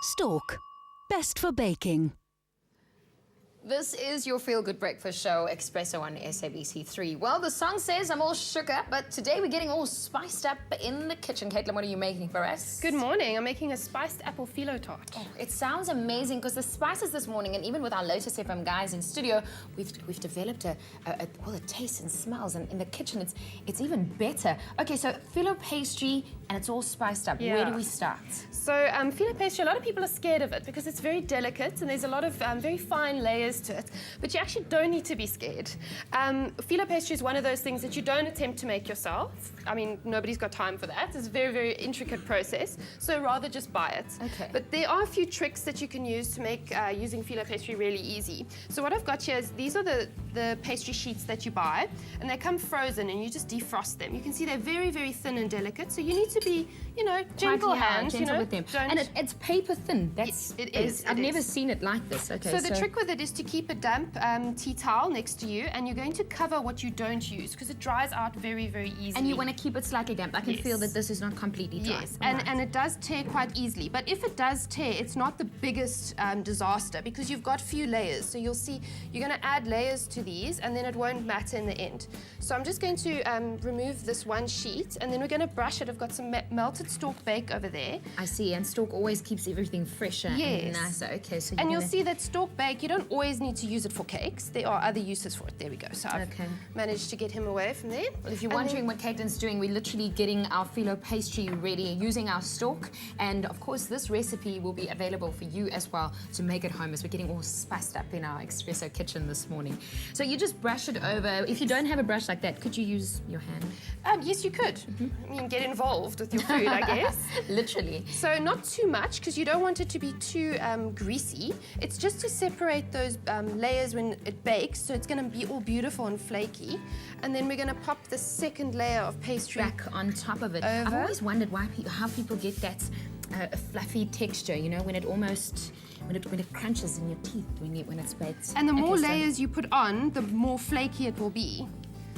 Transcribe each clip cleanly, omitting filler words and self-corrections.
Stork, best for baking. This is your feel-good breakfast show, Espresso on SABC3. Well, the song says I'm all shook up, but today we're getting all spiced up in the kitchen. Caitlin, what are you making for us? Good morning. I'm making a spiced apple phyllo tart. Oh, it sounds amazing because the spices this morning, and even with our Lotus FM guys in studio, we've developed a taste and smells, and in the kitchen it's even better. Okay, so phyllo pastry, and it's all spiced up. Yeah. Where do we start? So phyllo pastry, a lot of people are scared of it because it's very delicate and there's a lot of very fine layers to it, but you actually don't need to be scared. Phyllo pastry is one of those things that you don't attempt to make yourself. I mean, nobody's got time for that. It's a very, very intricate process, so rather just buy it. Okay. But there are a few tricks that you can use to make using phyllo pastry really easy. So what I've got here is these are the pastry sheets that you buy, and they come frozen and you just defrost them. You can see they're very, very thin and delicate, so you need to be, gentle hands, gentle with them. And it's paper thin. It is. I've never seen it like this. Okay. So the trick with it is to keep a damp tea towel next to you, and you're going to cover what you don't use because it dries out very, very easily. And you want to keep it slightly damp. I can Yes. feel that this is not completely dry. Yes, and it does tear quite easily. But if it does tear, it's not the biggest disaster because you've got few layers. So you'll see you're going to add layers to these, and then it won't matter in the end. So I'm just going to remove this one sheet, and then we're going to brush it. I've got some melted Stork bake over there. I see, and Stork always keeps everything fresher and Yes. nicer. Okay, so And you'll see that Stork bake, you don't always need to use it for cakes. There are other uses for it. There we go. So I've managed to get him away from there. Well, if you're wondering what Caitlin's doing, we're literally getting our phyllo pastry ready using our Stork. And of course, this recipe will be available for you as well to make at home as we're getting all spiced up in our espresso kitchen this morning. So you just brush it over. If you don't have a brush like that, could you use your hand? Yes, you could. I mean, get involved with your food, I guess. Literally. So not too much because you don't want it to be too greasy. It's just to separate those layers when it bakes, so it's going to be all beautiful and flaky. And then we're going to pop the second layer of pastry Back on top of it. over. I've always wondered how people get that fluffy texture, when it almost, when it crunches in your teeth when it's baked. And the more so- layers you put on, the more flaky it will be.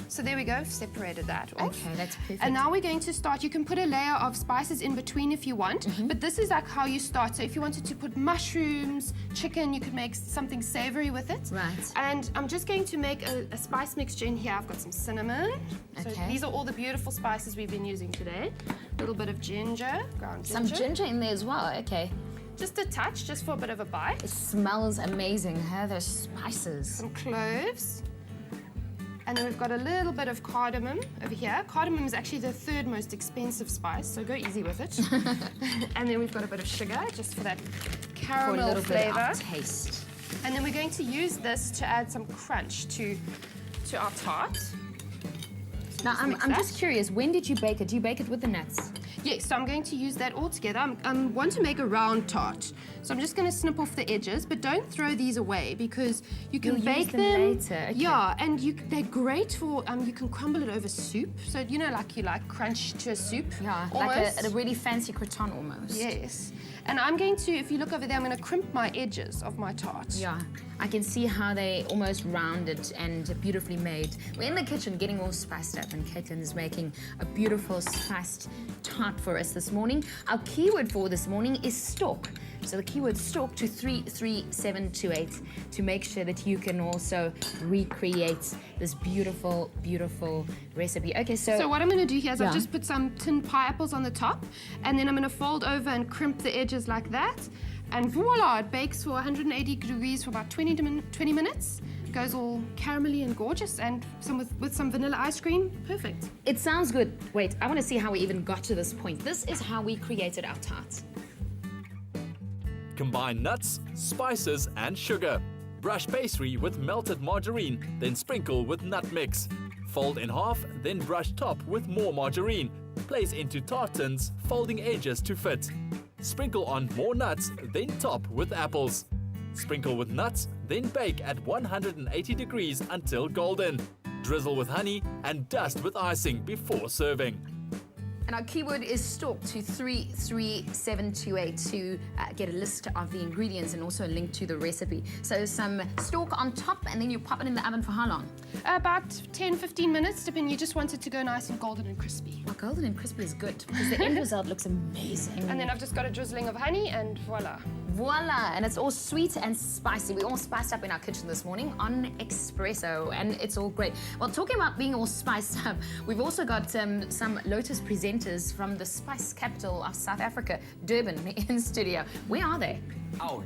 So there we go, separated that off. Okay, that's perfect. And now we're going to start. You can put a layer of spices in between if you want, but this is like how you start. So if you wanted to put mushrooms, chicken, you could make something savory with it. Right. And I'm just going to make a spice mixture in here. I've got some cinnamon. So Okay. these are all the beautiful spices we've been using today. A little bit of ginger, ground Some ginger in there as well, okay. Just a touch, just for a bit of a bite. It smells amazing, those spices. Some cloves. And then we've got a little bit of cardamom over here. Cardamom is actually the third most expensive spice, so go easy with it. And then we've got a bit of sugar, just for that For a caramel little bit flavor. of taste. And then we're going to use this to add some crunch to our tart. Now, I'm mix just that. curious, when did you bake it? Do you bake it with the nuts? Yes, so I'm going to use that all together. I want to make a round tart. So I'm just going to snip off the edges, but don't throw these away because you can You'll bake use them later, okay. Yeah, and they're great for, you can crumble it over soup. So, like you like crunch to a soup. Yeah, almost. like a really fancy croissant almost. Yes. And I'm going to, if you look over there, I'm going to crimp my edges of my tart. Yeah, I can see how they almost rounded and beautifully made. We're in the kitchen getting all spiced up, and Caitlin is making a beautiful spiced tart for us this morning. Our keyword for this morning is Stork. So the keyword Stork to 33728 to make sure that you can also recreate this beautiful, beautiful recipe. Okay, So what I'm going to do here is Yeah. I've just put some tin pineapples on the top, and then I'm going to fold over and crimp the edges like that. And voila, it bakes for 180 degrees for about 20 minutes. Goes all caramelly and gorgeous, and with some vanilla ice cream, perfect. It sounds good. Wait, I want to see how we even got to this point. This is how we created our tart. Combine nuts, spices and sugar. Brush pastry with melted margarine, then sprinkle with nut mix. Fold in half, then brush top with more margarine. Place into tart tins, folding edges to fit. Sprinkle on more nuts, then top with apples. Sprinkle with nuts, then bake at 180 degrees until golden. Drizzle with honey and dust with icing before serving. And our keyword is Stork to 33728 to get a list of the ingredients and also a link to the recipe. So some Stork on top, and then you pop it in the oven for how long? About 10-15 minutes, depending. You just want it to go nice and golden and crispy. Oh, golden and crispy is good because the end result looks amazing. And then I've just got a drizzling of honey, and voila. Voila, and it's all sweet and spicy. We're all spiced up in our kitchen this morning on espresso, and it's all great. Well, talking about being all spiced up, we've also got some Lotus presenters from the spice capital of South Africa, Durban, in studio. Where are they? Oh,